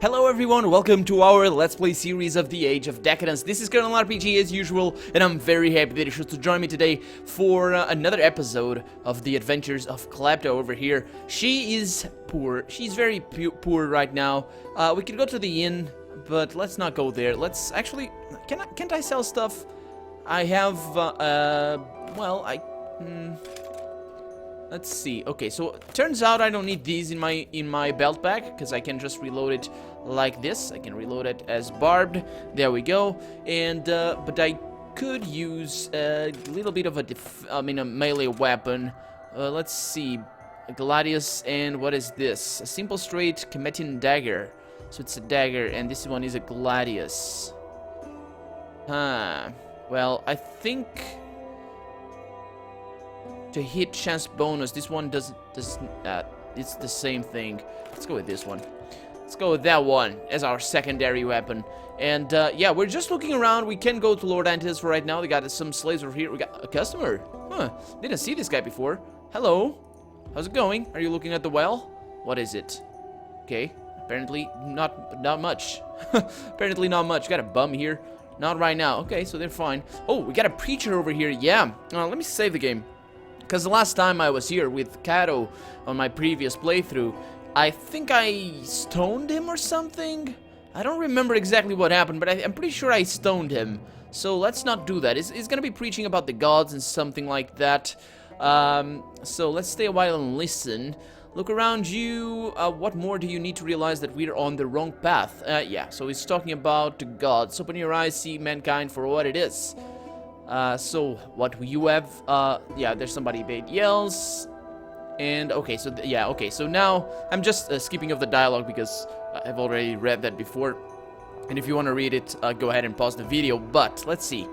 Hello everyone, welcome to our Let's Play series of the Age of Decadence. This is Colonel RPG as usual, and I'm very happy that you chose to join me today for another episode of the adventures of Klepto over here. She is poor. She's very poor right now. We could go to the inn, but let's not go there. Let's actually... Can't I sell stuff? I have, let's see. Okay, so turns out I don't need these in my belt bag because I can just reload it like this. I can reload it as barbed. There we go. And but I could use a little bit of a melee weapon. Let's see, a gladius, and what is this? A simple straight Cometian dagger. So it's a dagger, and this one is a gladius. Huh. Well, I think to hit chance bonus, this one doesn't. It's the same thing. Let's go with this one. Let's go with that one as our secondary weapon. And yeah, we're just looking around. We can go to Lord Antidas for right now. They got some slaves over here. We got a customer. Huh. Didn't see this guy before. Hello. How's it going? Are you looking at the well? What is it? Okay. Apparently not much. Apparently not much. Got a bum here. Not right now. Okay, so they're fine. Oh, we got a preacher over here. Yeah. Let me save the game. Because the last time I was here with Kato on my previous playthrough, I think I stoned him or something? I don't remember exactly what happened, but I'm pretty sure I stoned him. So let's not do that. He's going to be preaching about the gods and something like that. So let's stay a while and listen. Look around you. What more do you need to realize that we're on the wrong path? Yeah, so he's talking about the gods. Open your eyes, see mankind for what it is. So what you have, yeah, there's somebody made yells, and okay, so yeah, okay, so now I'm just skipping off the dialogue because I've already read that before, and if you want to read it, go ahead and pause the video. But let's see.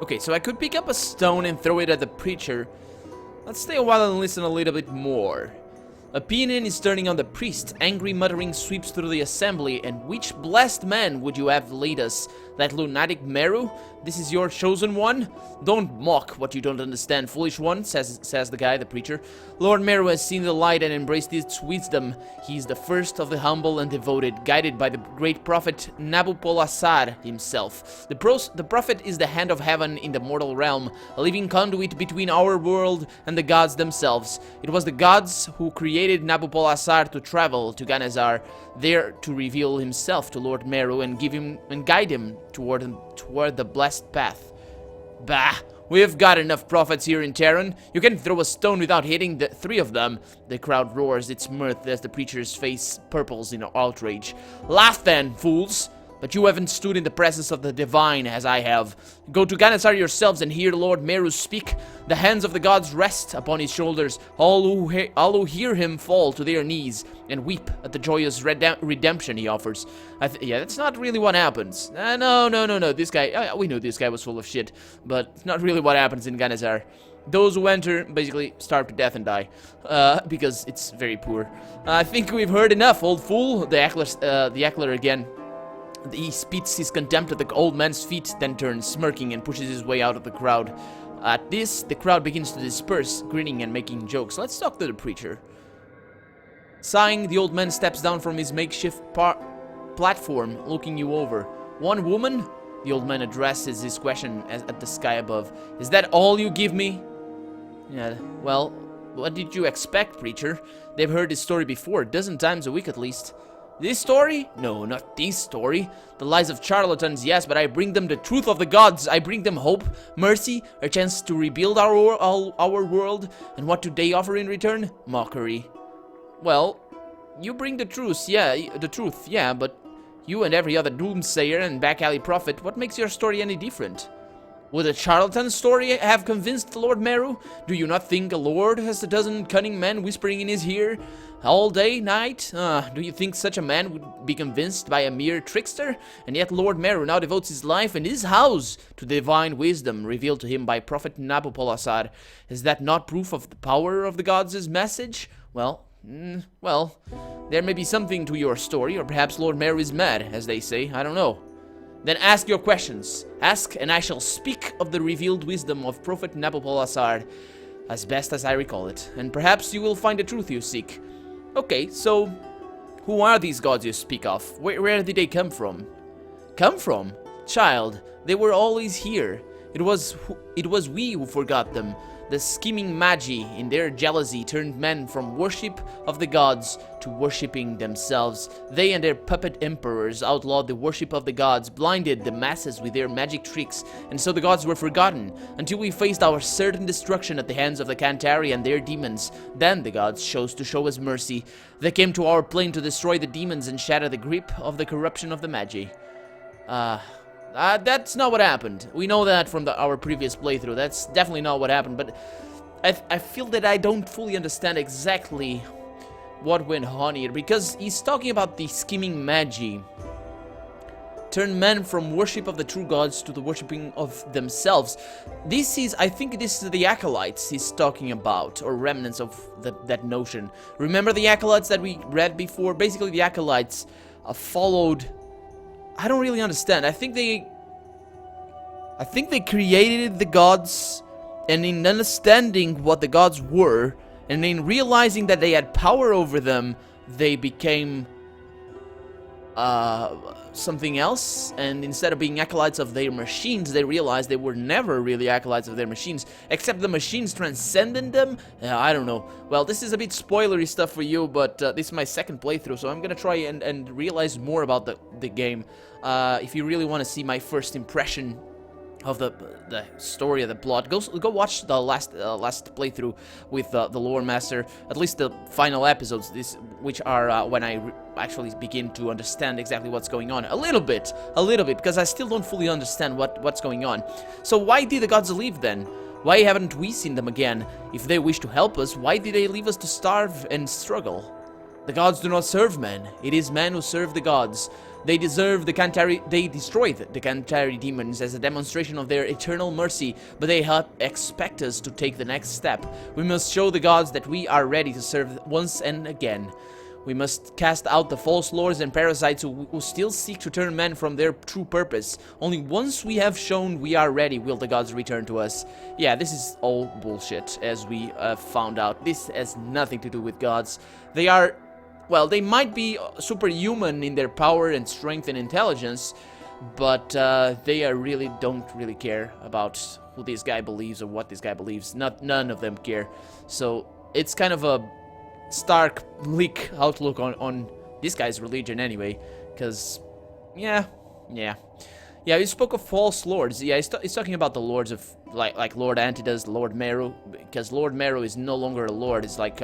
Okay, so I could pick up a stone and throw it at the preacher. Let's stay a while and listen a little bit more. Opinion is turning on the priest. Angry muttering sweeps through the assembly. And which blessed man would you have lead us? That lunatic Meru? This is your chosen one? Don't mock what you don't understand, foolish one, says the guy, the preacher. Lord Meru has seen the light and embraced its wisdom. He is the first of the humble and devoted, guided by the great prophet Nabopolassar himself. The prophet is the hand of heaven in the mortal realm, a living conduit between our world and the gods themselves. It was the gods who created Nabopolassar to travel to Ganazar, there to reveal himself to Lord Meru and guide him toward the blessed path. Bah! We've got enough prophets here in Terran. You can throw a stone without hitting the three of them. The crowd roars its mirth as the preacher's face purples in outrage. Laugh then, fools! But you haven't stood in the presence of the divine as I have. Go to Ganasar yourselves and hear Lord Meru speak. The hands of the gods rest upon his shoulders. All who hear him fall to their knees and weep at the joyous redemption he offers. Yeah, that's not really what happens. No. This guy, we knew this guy was full of shit, but it's not really what happens in Ganasar. Those who enter basically starve to death and die, because it's very poor. I think we've heard enough, old fool. The Eckler again. He spits his contempt at the old man's feet, then turns smirking and pushes his way out of the crowd. At this, the crowd begins to disperse, grinning and making jokes. Let's talk to the preacher. Sighing, the old man steps down from his makeshift platform, looking you over. One woman? The old man addresses his question at the sky above. Is that all you give me? Yeah, well, what did you expect, preacher? They've heard this story before, a dozen times a week at least. This story? No, not this story. The lies of charlatans, yes, but I bring them the truth of the gods. I bring them hope, mercy, a chance to rebuild our world. And what do they offer in return? Mockery. Well, you bring the truth, yeah, but you and every other doomsayer and back alley prophet, what makes your story any different? Would a charlatan story have convinced Lord Meru? Do you not think a lord has a dozen cunning men whispering in his ear all day, night? Do you think such a man would be convinced by a mere trickster? And yet Lord Meru now devotes his life and his house to divine wisdom revealed to him by Prophet Nabopolassar. Is that not proof of the power of the gods' message? Well, there may be something to your story, or perhaps Lord Meru is mad, as they say. I don't know. Then ask your questions. Ask, and I shall speak of the revealed wisdom of Prophet Nabopolassar. as best as I recall it, and perhaps you will find the truth you seek. Okay, so who are these gods you speak of? Where did they come from? Come from? Child, they were always here. It was we who forgot them. The scheming magi, in their jealousy, turned men from worship of the gods to worshipping themselves. They and their puppet emperors outlawed the worship of the gods, blinded the masses with their magic tricks, and so the gods were forgotten, until we faced our certain destruction at the hands of the Cantari and their demons. Then the gods chose to show us mercy. They came to our plane to destroy the demons and shatter the grip of the corruption of the magi. That's not what happened. We know that from our previous playthrough. That's definitely not what happened, but I feel that I don't fully understand exactly what went on here, because he's talking about the scheming magi. Turn men from worship of the true gods to the worshipping of themselves. I think this is the acolytes he's talking about, or remnants of that notion. Remember the acolytes that we read before? Basically, the acolytes followed... I don't really understand. I think they created the gods, and in understanding what the gods were, and in realizing that they had power over them, they became something else, and instead of being acolytes of their machines, they realized they were never really acolytes of their machines, except the machines transcended them. I don't know. Well, this is a bit spoilery stuff for you, but this is my second playthrough, so I'm gonna try and realize more about the game. If you really want to see my first impression of the story of the plot, go watch the last playthrough with the lore master, at least the final episodes, which are when I actually begin to understand exactly what's going on a little bit, because I still don't fully understand what's going on. So why did the gods leave then? Why haven't we seen them again? If they wish to help us, why did they leave us to starve and struggle? The gods do not serve men. It is men who serve the gods. They destroyed the Cantari demons as a demonstration of their eternal mercy, but they expect us to take the next step. We must show the gods that we are ready to serve once and again. We must cast out the false lords and parasites who still seek to turn men from their true purpose. Only once we have shown we are ready will the gods return to us. Yeah, this is all bullshit, as we found out. This has nothing to do with gods. They are... Well, they might be superhuman in their power and strength and intelligence, but they don't really care about who this guy believes or what this guy believes. None of them care. So it's kind of a stark, bleak outlook on this guy's religion anyway. Because, yeah. You spoke of false lords. Yeah, he's talking about the lords of, like Lord Antidas, Lord Meru, because Lord Meru is no longer a lord. It's like,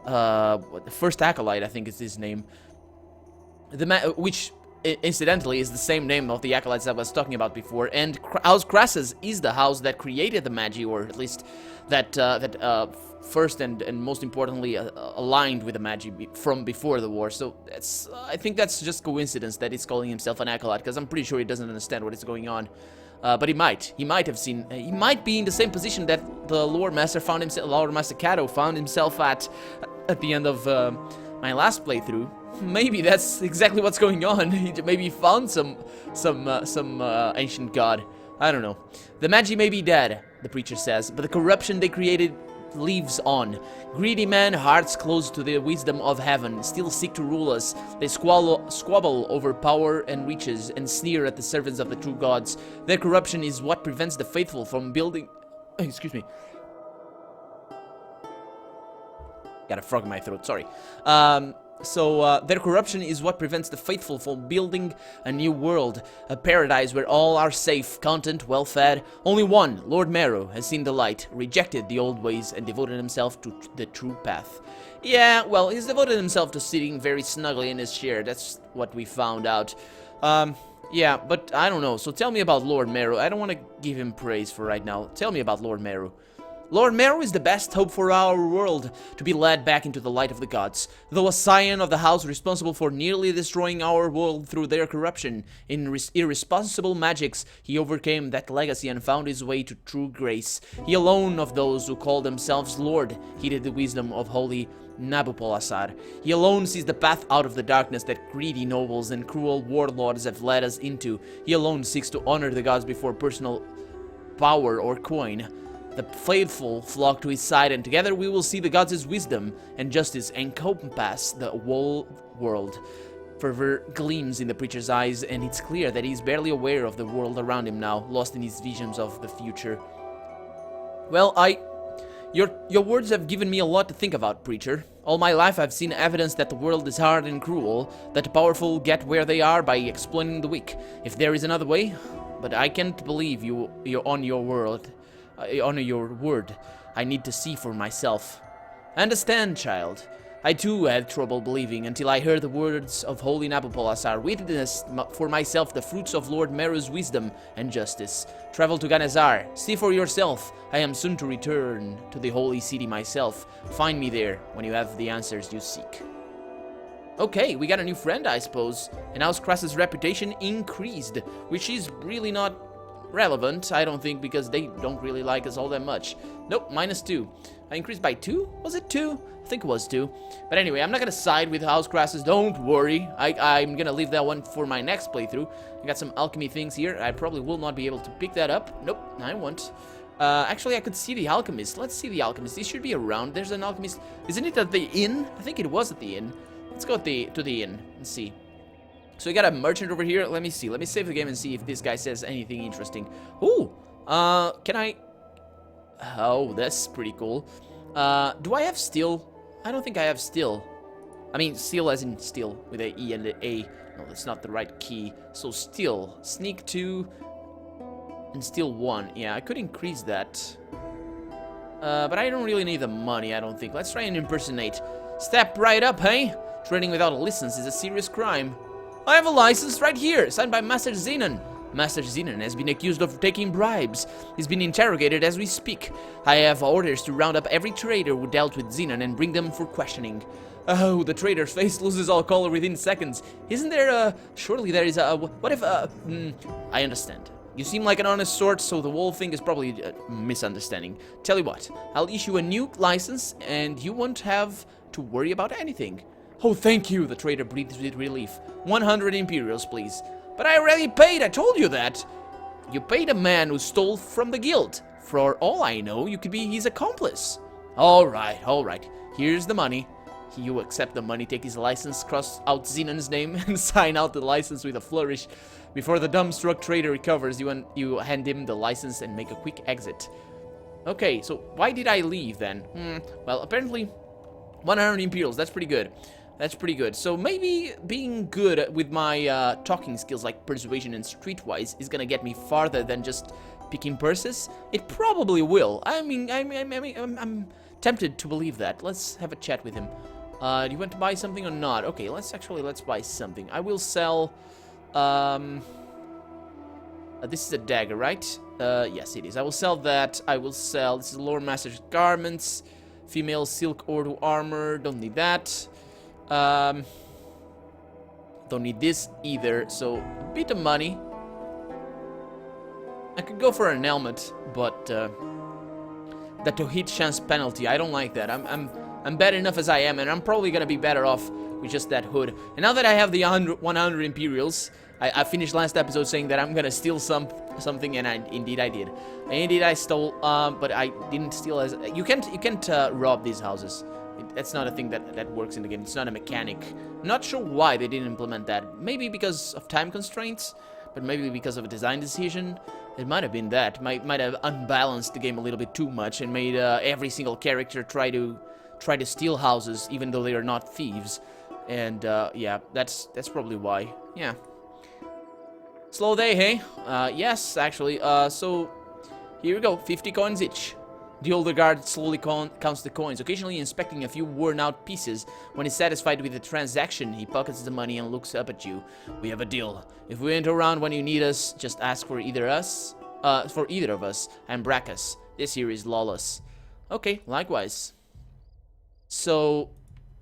the first acolyte, I think is his name, which incidentally is the same name of the acolytes I was talking about before. And House Crassus is the house that created the magi, or at least that first and most importantly aligned with the magi from before the war. So I think that's just coincidence that he's calling himself an acolyte, because I'm pretty sure he doesn't understand what is going on. But he might have seen, he might be in the same position that the Lord Master found himself, Lord Master Cato found himself at the end of my last playthrough. Maybe that's exactly what's going on. Maybe he found some ancient god. I don't know. The magi may be dead, the preacher says, but the corruption they created lives on. Greedy men, hearts closed to the wisdom of heaven, still seek to rule us. They squabble over power and riches and sneer at the servants of the true gods. Their corruption is what prevents the faithful from building... Excuse me. Got a frog in my throat, sorry. Their corruption is what prevents the faithful from building a new world, a paradise where all are safe, content, well-fed. Only one, Lord Meru, has seen the light, rejected the old ways, and devoted himself to the true path. Yeah, well, he's devoted himself to sitting very snugly in his chair. That's what we found out. Yeah, but I don't know. So tell me about Lord Meru. I don't want to give him praise for right now. Tell me about Lord Meru. Lord Meru is the best hope for our world to be led back into the light of the gods. Though a scion of the house responsible for nearly destroying our world through their corruption in irresponsible magics, he overcame that legacy and found his way to true grace. He alone of those who call themselves Lord heeded the wisdom of holy Nabopolassar. He alone sees the path out of the darkness that greedy nobles and cruel warlords have led us into. He alone seeks to honor the gods before personal power or coin. The faithful flock to his side, and together we will see the gods' wisdom and justice encompass the whole world. Fervor gleams in the preacher's eyes, and it's clear that he's barely aware of the world around him now, lost in his visions of the future. Well, Your words have given me a lot to think about, preacher. All my life I've seen evidence that the world is hard and cruel, that the powerful get where they are by exploiting the weak. If there is another way, but I can't believe you're on your word. I honor your word. I need to see for myself. Understand, child. I too had trouble believing until I heard the words of Holy Nabopolassar, witnessed for myself the fruits of Lord Meru's wisdom and justice. Travel to Ganazar, see for yourself. I am soon to return to the holy city myself. Find me there when you have the answers you seek. Okay, we got a new friend, I suppose. And Housecrass's reputation increased, which is really not relevant, I don't think, because they don't really like us all that much. Nope, -2. I increased by 2? Was it 2? I think it was 2. But anyway, I'm not gonna side with Housecrasses, don't worry. I'm gonna leave that one for my next playthrough. I got some alchemy things here. I probably will not be able to pick that up. Nope, I won't. Actually, I could see the alchemist. Let's see the alchemist. He should be around. There's an alchemist. Isn't it at the inn? I think it was at the inn. Let's go to the inn and see. So we got a merchant over here. Let me see. Let me save the game and see if this guy says anything interesting. Ooh, can I... Oh, that's pretty cool. Do I have steel? I don't think I have steel. I mean, steel as in steel with a E and an A. No, that's not the right key. So steel, sneak 2, and steel 1. Yeah, I could increase that. But I don't really need the money, I don't think. Let's try and impersonate. Step right up, hey? Trading without a license is a serious crime. I have a license right here, signed by Master Zenon. Master Zenon has been accused of taking bribes. He's been interrogated as we speak. I have orders to round up every trader who dealt with Zenon and bring them for questioning. Oh, the trader's face loses all color within seconds. Isn't there surely there is a... What if, I understand. You seem like an honest sort, so the whole thing is probably a misunderstanding. Tell you what, I'll issue a new license, and you won't have to worry about anything. Oh, thank you, the trader breathes with relief. 100 Imperials, please. But I already paid, I told you that. You paid a man who stole from the guild. For all I know, you could be his accomplice. All right. Here's the money. You accept the money, take his license, cross out Zenon's name, and sign out the license with a flourish. Before the dumbstruck trader recovers, you hand him the license and make a quick exit. Okay, so why did I leave then? Well, apparently 100 Imperials, that's pretty good. That's pretty good. So maybe being good with my talking skills like persuasion and streetwise is gonna get me farther than just picking purses. It probably will. I mean, I'm tempted to believe that. Let's have a chat with him. Do you want to buy something or not? Okay, let's buy something. I will sell. This is a dagger, right? Yes, it is. I will sell that. I will sell. This is Lord Master's garments. Female silk Ordo armor. Don't need that. Don't need this either, so a bit of money. I could go for an helmet, but that to hit chance penalty, I don't like that. I'm bad enough as I am, and I'm probably gonna be better off with just that hood. And now that I have the 100 Imperials, I finished last episode saying that I'm gonna steal something, and indeed I did. Indeed I stole, but I didn't steal as you can't rob these houses. That's not a thing that works in the game. It's not a mechanic. I'm not sure why they didn't implement that. Maybe because of time constraints, but maybe because of a design decision. It might have been that. Might have unbalanced the game a little bit too much and made every single character try to steal houses, even though they are not thieves. And yeah, that's probably why. Yeah. Slow day, hey? Yes, actually. So here we go. 50 coins each. The older guard slowly counts the coins, occasionally inspecting a few worn-out pieces. When he's satisfied with the transaction, he pockets the money and looks up at you. We have a deal. If we ain't around when you need us, just ask for either of us. I'm Brackus. This here is Lawless. Okay, likewise. So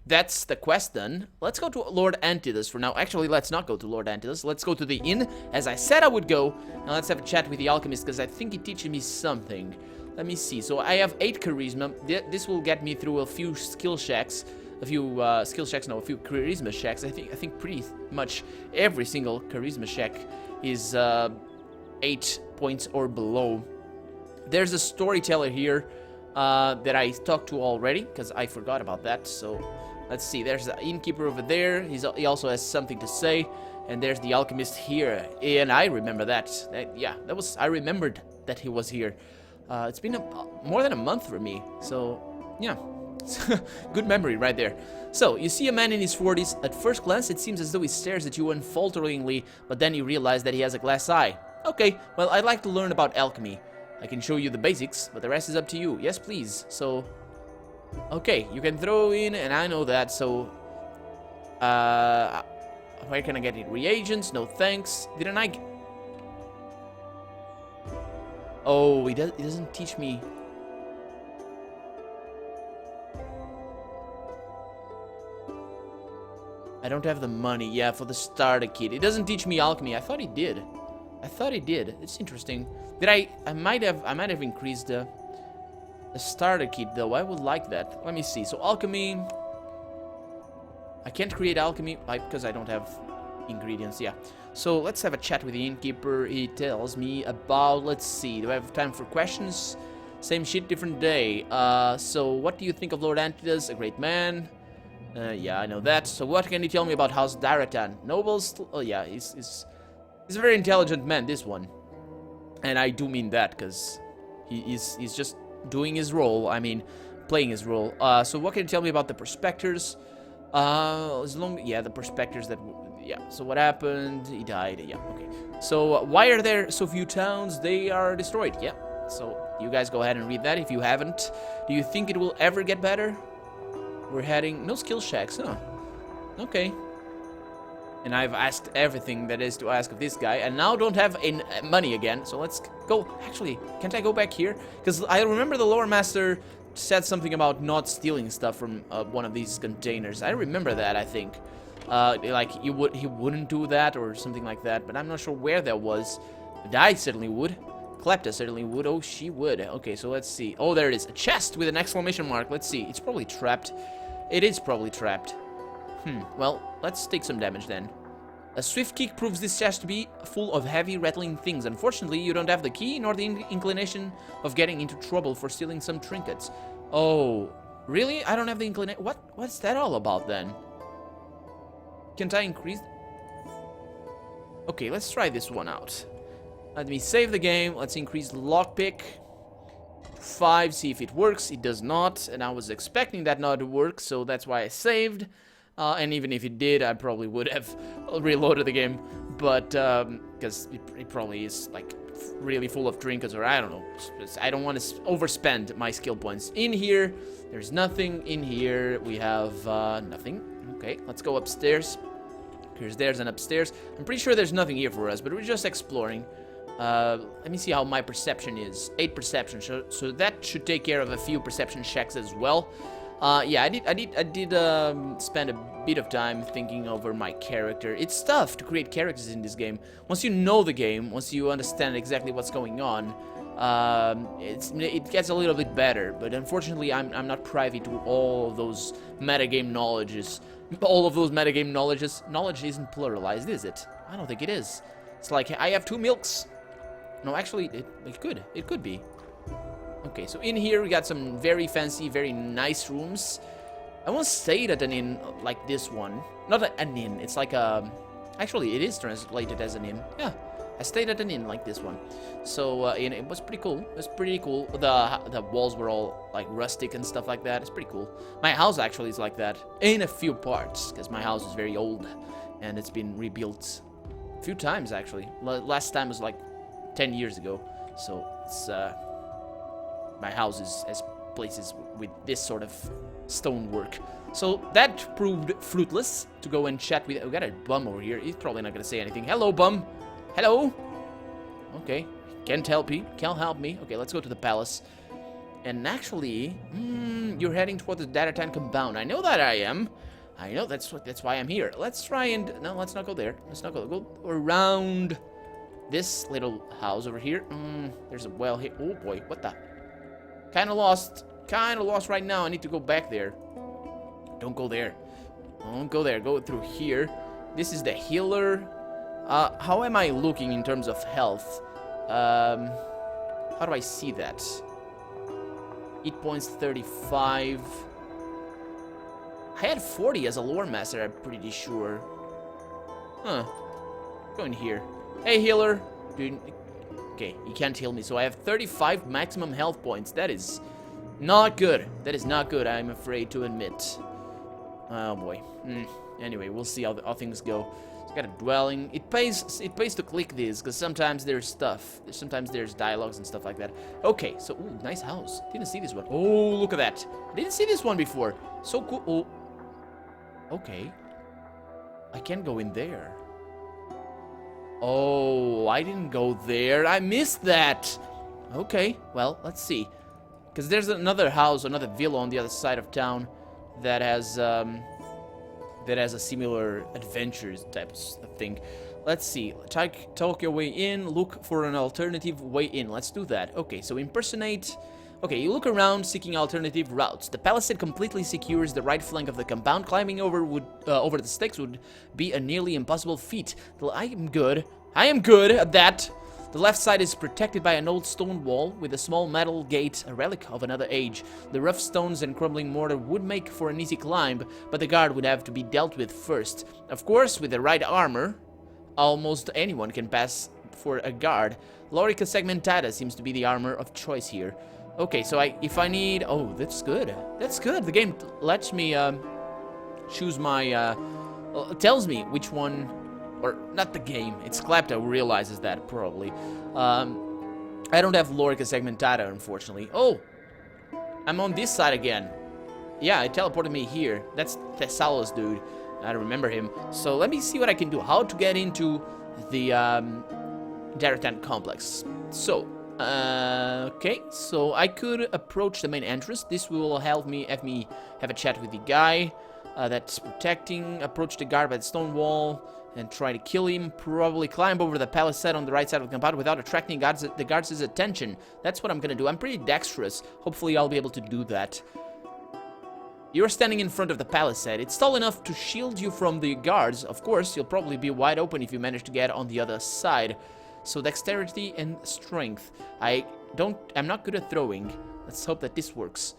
that's the quest done. Let's go to Lord Antidas for now. Actually, let's not go to Lord Antidas. Let's go to the inn, as I said I would go. Now let's have a chat with the alchemist, because I think he teaches me something. Let me see. So I have 8 charisma. This will get me through a few skill checks. A few charisma checks. I think pretty much every single charisma check is 8 points or below. There's a storyteller here that I talked to already, because I forgot about that. So let's see. There's the innkeeper over there. He also has something to say. And there's the alchemist here. And I remember that. I remembered that he was here. It's been more than a month for me. So, yeah. Good memory right there. So, you see a man in his 40s. At first glance, it seems as though he stares at you unfalteringly, but then you realize that he has a glass eye. Okay, well, I'd like to learn about alchemy. I can show you the basics, but the rest is up to you. Yes, please. So, okay, you can throw in, and I know that, so... where can I get it? Reagents? No thanks. Didn't I... Oh, he doesn't teach me... I don't have the money, yeah, for the starter kit. It doesn't teach me alchemy. I thought he did. It's interesting. I might have increased the starter kit though. I would like that. Let me see. So alchemy. I can't create alchemy because I don't have ingredients. Yeah. So let's have a chat with the innkeeper. He tells me about. Let's see. Do I have time for questions? Same shit, different day. So what do you think of Lord Antidas? A great man. Yeah, I know that. So what can you tell me about House Daratan? Nobles? Oh yeah, he's a very intelligent man, this one. And I do mean that, because he's just doing his role. I mean, playing his role. So what can you tell me about the prospectors? The prospectors that... Yeah, so what happened? He died. Yeah, okay. So why are there so few towns? They are destroyed. Yeah, so you guys go ahead and read that if you haven't. Do you think it will ever get better? We're heading... No skill checks, huh? Okay. And I've asked everything that is to ask of this guy, and now don't have money again, so let's go. Actually, can't I go back here? Because I remember the lore master said something about not stealing stuff from one of these containers. I remember that, I think. Like, he wouldn't do that, or something like that, but I'm not sure where that was. But I certainly would. Klepta certainly would. Oh, she would. Okay, so let's see. Oh, there it is. A chest with an exclamation mark. Let's see. It's probably trapped. It is probably trapped. Well, let's take some damage then. A swift kick proves this chest to be full of heavy, rattling things. Unfortunately, you don't have the key nor the inclination of getting into trouble for stealing some trinkets. Oh, really? I don't have the inclination. What's that all about then? Can't I increase? Okay, let's try this one out. Let me save the game. Let's increase the lockpick. 5, see if it works. It does not, and I was expecting that not to work, so that's why I saved. And even if it did, I probably would have reloaded the game, but because it probably is like really full of trinkets, or I don't know. I don't want to overspend my skill points. In here, there's nothing. In here, we have nothing. Okay, let's go upstairs. There's an upstairs. I'm pretty sure there's nothing here for us, but we're just exploring. Let me see how my perception is. 8 perception, so that should take care of a few perception checks as well. Yeah, I did spend a bit of time thinking over my character. It's tough to create characters in this game. Once you know the game, once you understand exactly what's going on, it gets a little bit better. But unfortunately, I'm not privy to all of those metagame knowledges. All of those metagame knowledges. Knowledge isn't pluralized, is it? I don't think it is. It's like, I have 2 milks. No, actually, it could be. Okay, so in here we got some very fancy, very nice rooms. I once stayed at an inn like this one. Not an inn, it's like a... Actually, it is translated as an inn. Yeah, I stayed at an inn like this one. So, and it was pretty cool. It was pretty cool. The walls were all, like, rustic and stuff like that. It's pretty cool. My house actually is like that. In a few parts, because my house is very old. And it's been rebuilt a few times, actually. Last time was, like, 10 years ago. So, it's... my house has places with this sort of stonework. So that proved fruitless to go and chat with. We got a bum over here. He's probably not gonna say anything. Hello, bum. Hello. Okay. Can't help me. Okay, let's go to the palace. And actually, you're heading toward the Daratan compound. I know that I am. I know that's why I'm here. Let's try and let's not go there. Let's not go around this little house over here. There's a well here. Oh boy, what the? Kinda lost right now. I need to go back there. Don't go there. Don't go there. Go through here. This is the healer. How am I looking in terms of health? How do I see that? 8 points, 35. I had 40 as a lore master, I'm pretty sure. Huh. Go in here. Hey, healer. Dude. Okay, you can't heal me, so I have 35 maximum health points. That is not good. That is not good, I'm afraid to admit. Oh boy. Anyway, we'll see how things go. It's got a dwelling. It pays to click this, because sometimes there's stuff. Sometimes there's dialogues and stuff like that. Okay, so, ooh, nice house. Didn't see this one. Oh, look at that. I didn't see this one before. So cool. Oh. Okay. I can't go in there. Oh, I didn't go there. I missed that. Okay, well, let's see. Because there's another house, another villa on the other side of town that has a similar adventures type of thing. Let's see. Talk your way in. Look for an alternative way in. Let's do that. Okay, so impersonate. Okay, you look around seeking alternative routes. The palisade completely secures the right flank of the compound. Climbing over the stakes would be a nearly impossible feat. I am good at that. The left side is protected by an old stone wall with a small metal gate, a relic of another age. The rough stones and crumbling mortar would make for an easy climb, but the guard would have to be dealt with first. Of course, with the right armor, almost anyone can pass for a guard. Lord Antidas seems to be the armor of choice here. Okay, so if I need... Oh, that's good. That's good. The game lets me choose my... tells me which one... Or, not the game. It's Klepto who realizes that, probably. I don't have Lord Segmentada, unfortunately. Oh! I'm on this side again. Yeah, it teleported me here. That's Thessalos dude. I don't remember him. So, let me see what I can do. How to get into the Daratan complex. So... okay, so I could approach the main entrance. This will help me have a chat with the guy that's protecting. Approach the guard by the stone wall and try to kill him. Probably climb over the palisade on the right side of the compound without attracting the guards' attention. That's what I'm gonna do. I'm pretty dexterous. Hopefully I'll be able to do that. You're standing in front of the palisade. It's tall enough to shield you from the guards. Of course, you'll probably be wide open if you manage to get on the other side. So dexterity and strength. I'm not good at throwing. Let's hope that this works.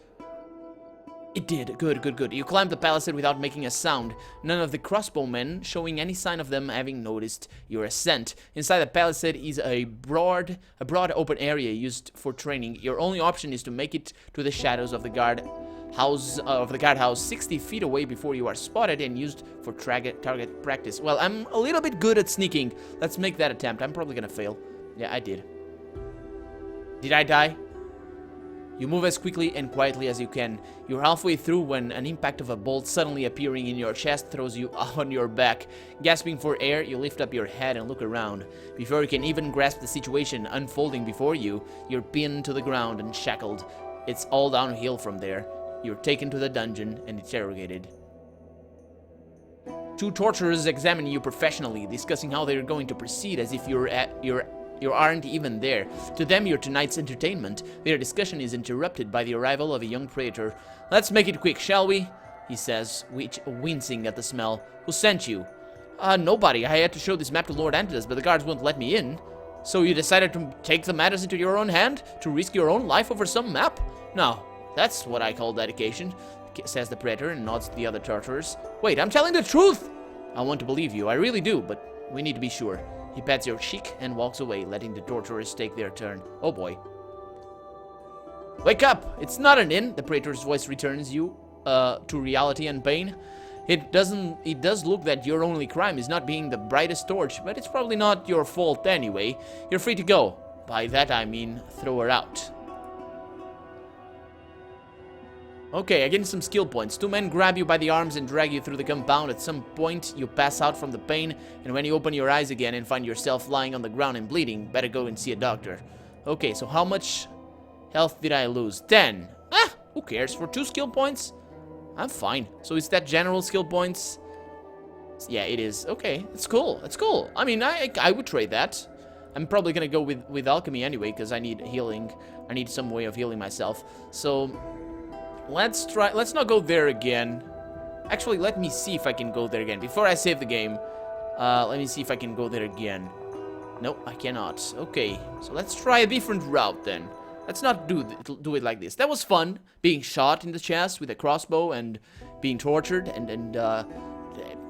It did. Good, good, good. You climbed the palisade without making a sound. None of the crossbowmen showing any sign of them having noticed your ascent. Inside the palisade is a broad open area used for training. Your only option is to make it to the shadows of the guardhouse 60 feet away before you are spotted and used for target practice. Well, I'm a little bit good at sneaking. Let's make that attempt. I'm probably gonna fail. Yeah, I did. Did I die? You move as quickly and quietly as you can. You're halfway through when an impact of a bolt suddenly appearing in your chest throws you on your back. Gasping for air, you lift up your head and look around. Before you can even grasp the situation unfolding before you, you're pinned to the ground and shackled. It's all downhill from there. You're taken to the dungeon and interrogated. Two torturers examine you professionally, discussing how they're going to proceed as if you aren't even there. To them, you're tonight's entertainment. Their discussion is interrupted by the arrival of a young praetor. Let's make it quick, shall we? He says, wincing at the smell. Who sent you? Nobody. I had to show this map to Lord Antidas, but the guards won't let me in. So you decided to take the matters into your own hand? To risk your own life over some map? No, that's what I call dedication, says the praetor and nods to the other torturers. Wait, I'm telling the truth! I want to believe you, I really do, but we need to be sure. He pats your cheek and walks away, letting the torturers take their turn. Oh boy. Wake up! It's not an inn, the praetor's voice returns you to reality and pain. It does look that your only crime is not being the brightest torch, but it's probably not your fault anyway. You're free to go. By that I mean, throw her out. Okay, I gained some skill points. Two men grab you by the arms and drag you through the compound. At some point, you pass out from the pain, and when you open your eyes again and find yourself lying on the ground and bleeding, better go and see a doctor. Okay, so how much health did I lose? 10. Ah, who cares? For 2 skill points? I'm fine. So is that general skill points? Yeah, it is. Okay, it's cool. It's cool. I mean, I would trade that. I'm probably gonna go with alchemy anyway, because I need healing. I need some way of healing myself. So... let's not go there again. Actually, let me see if I can go there again. Before I save the game, let me see if I can go there again. Nope, I cannot. Okay, so let's try a different route then. Let's not do it like this. That was fun, being shot in the chest with a crossbow and being tortured and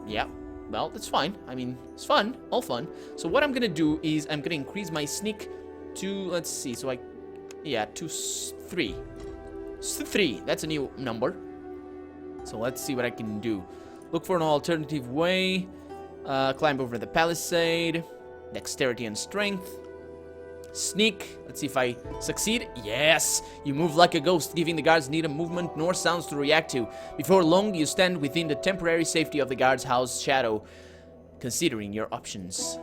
yeah. Well, that's fine. I mean, it's fun, all fun. So what I'm gonna do is I'm gonna increase my sneak to, let's see, so to 3. 3, that's a new number. So let's see what I can do. Look for an alternative way. Climb over the palisade. Dexterity and strength. Sneak. Let's see if I succeed. Yes! You move like a ghost, giving the guards neither movement nor sounds to react to. Before long, you stand within the temporary safety of the guard's house shadow, considering your options.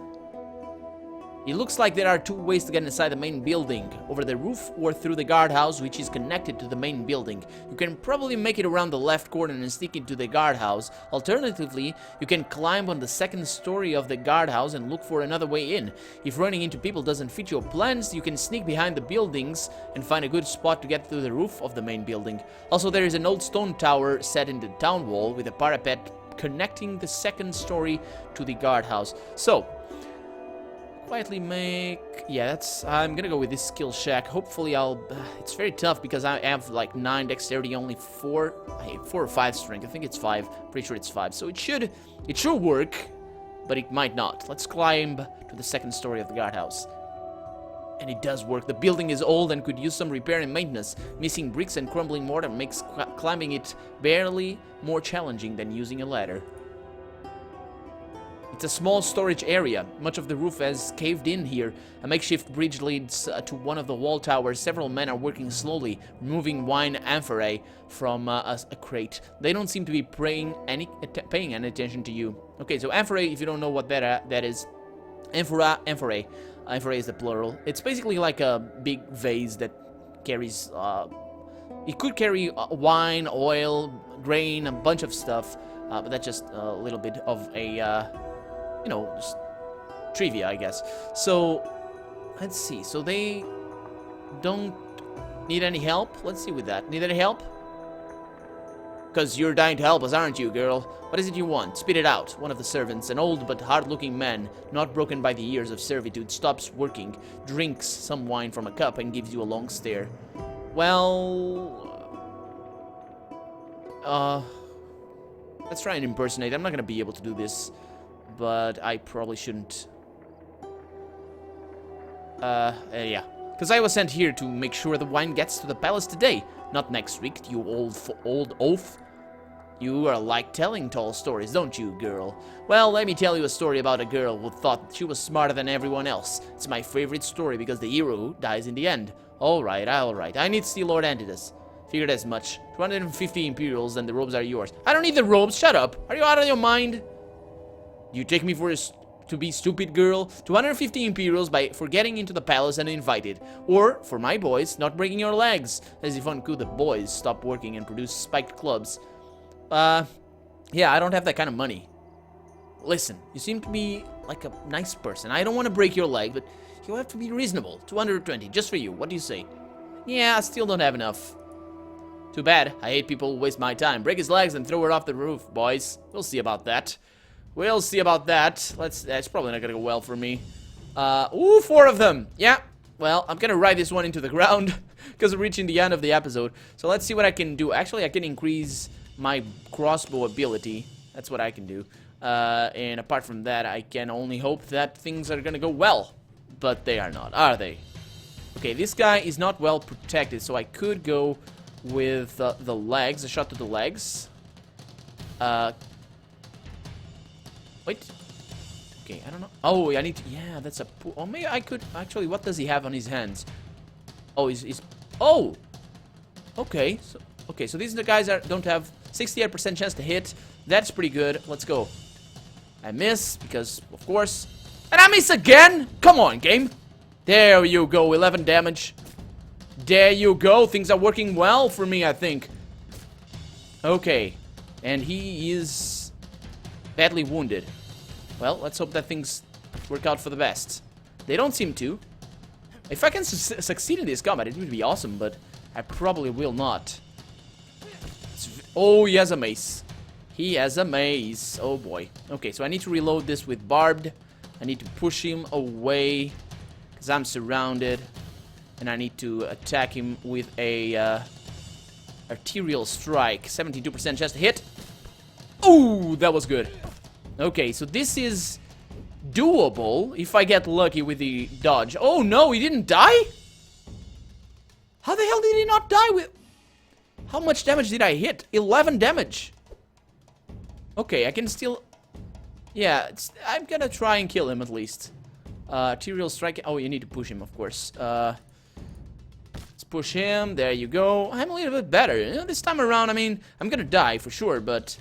It looks like there are 2 ways to get inside the main building, over the roof or through the guardhouse, which is connected to the main building. You can probably make it around the left corner and sneak into the guardhouse. Alternatively, you can climb on the 2nd story of the guardhouse and look for another way in. If running into people doesn't fit your plans, you can sneak behind the buildings and find a good spot to get through the roof of the main building. Also, there is an old stone tower set in the town wall with a parapet connecting the 2nd story to the guardhouse. So, quietly make... yeah, that's... I'm gonna go with this skill shack. Hopefully I'll... it's very tough because I have like 9 dexterity, only 4 or 5 strength. I think it's 5. Pretty sure it's 5. So it should work, but it might not. Let's climb to the 2nd story of the guardhouse. And it does work. The building is old and could use some repair and maintenance. Missing bricks and crumbling mortar makes climbing it barely more challenging than using a ladder. It's a small storage area. Much of the roof has caved in here. A makeshift bridge leads to one of the wall towers. Several men are working slowly, removing wine amphorae from a crate. They don't seem to be paying any attention to you. Okay, so amphorae, if you don't know what that is, amphorae. Amphorae is the plural. It's basically like a big vase that carries... it could carry wine, oil, grain, a bunch of stuff. But that's just a little bit of a... you know, just trivia, I guess. So, let's see. So they don't need any help? Let's see with that. Need any help? Because you're dying to help us, aren't you, girl? What is it you want? Spit it out. One of the servants, an old but hard-looking man, not broken by the years of servitude, stops working, drinks some wine from a cup, and gives you a long stare. Well... let's try and impersonate. I'm not gonna be able to do this, but I probably shouldn't. Yeah. Because I was sent here to make sure the wine gets to the palace today, not next week, you old oaf. You are like telling tall stories, don't you, girl? Well, let me tell you a story about a girl who thought she was smarter than everyone else. It's my favorite story because the hero dies in the end. Alright. I need to see Lord Antidas. Figured as much. 250 Imperials and the robes are yours. I don't need the robes, shut up. Are you out of your mind? You take me to be stupid, girl? 250 Imperials for getting into the palace and invited. Or, for my boys, not breaking your legs. As if uncould the boys stop working and produce spiked clubs. Yeah, I don't have that kind of money. Listen, you seem to be like a nice person. I don't want to break your leg, but you have to be reasonable. 220, just for you. What do you say? Yeah, I still don't have enough. Too bad. I hate people who waste my time. Break his legs and throw her off the roof, boys. We'll see about that. We'll see about that. That's probably not gonna go well for me. Ooh, 4 of them. Yeah. Well, I'm gonna ride this one into the ground because we're reaching the end of the episode. So let's see what I can do. Actually, I can increase my crossbow ability. That's what I can do. And apart from that, I can only hope that things are gonna go well. But they are not, are they? Okay, this guy is not well protected, so I could go with the legs, a shot to the legs. Wait. Okay, I don't know. Oh, I need to... yeah, that's a... oh, maybe I could... actually, what does he have on his hands? Oh, he's... oh! Okay, so these are the guys that don't have 68% chance to hit. That's pretty good. Let's go. I miss, because, of course... and I miss again! Come on, game! There you go, 11 damage. There you go. Things are working well for me, I think. Okay. And he is badly wounded. Well, let's hope that things work out for the best. They don't seem to. If I can succeed in this combat, it would be awesome, but I probably will not. Oh, he has a mace. He has a mace. Oh, boy. Okay, so I need to reload this with barbed. I I need to push him away, because I'm surrounded. And I need to attack him with a arterial strike. 72% chance to hit. Ooh, that was good. Okay, so this is doable if I get lucky with the dodge. Oh no, he didn't die? How the hell did he not die with... How much damage did I hit? 11 damage. Okay, I can still... Yeah, I'm gonna try and kill him at least. Arterial strike... Oh, you need to push him, of course. Let's push him. There you go. I'm a little bit better. You know, this time around, I mean, I'm gonna die for sure, but...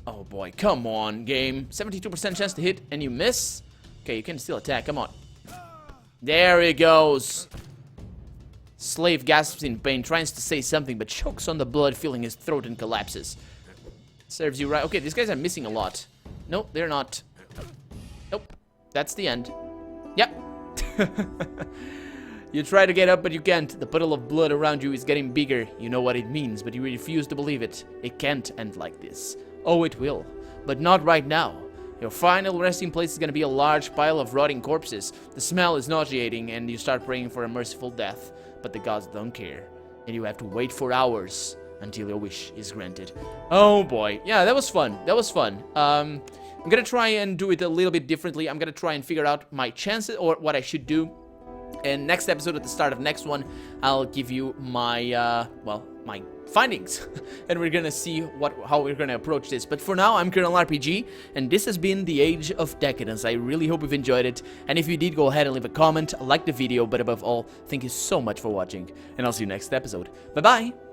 Oh boy, come on, game. 72% chance to hit, and you miss? Okay, you can still attack, come on. There he goes. Slave gasps in pain, tries to say something, but chokes on the blood, filling his throat and collapses. Serves you right. Okay, these guys are missing a lot. Nope, they're not. Nope, that's the end. Yep. You try to get up, but you can't. The puddle of blood around you is getting bigger. You know what it means, but you refuse to believe it. It can't end like this. Oh, it will, but not right now. Your final resting place is going to be a large pile of rotting corpses. The smell is nauseating, and you start praying for a merciful death. But the gods don't care, and you have to wait for hours until your wish is granted. Oh boy, yeah, that was fun. That was fun. I'm gonna try and do it a little bit differently. I'm gonna try and figure out my chances or what I should do. And next episode, at the start of next one, I'll give you my well, my findings, and we're gonna see how we're gonna approach this. But for now, I'm Colonel RPG, and this has been the Age of Decadence. I really hope you've enjoyed it, and if you did, go ahead and leave a comment, like the video, but above all, thank you so much for watching, and I'll see you next episode. Bye bye.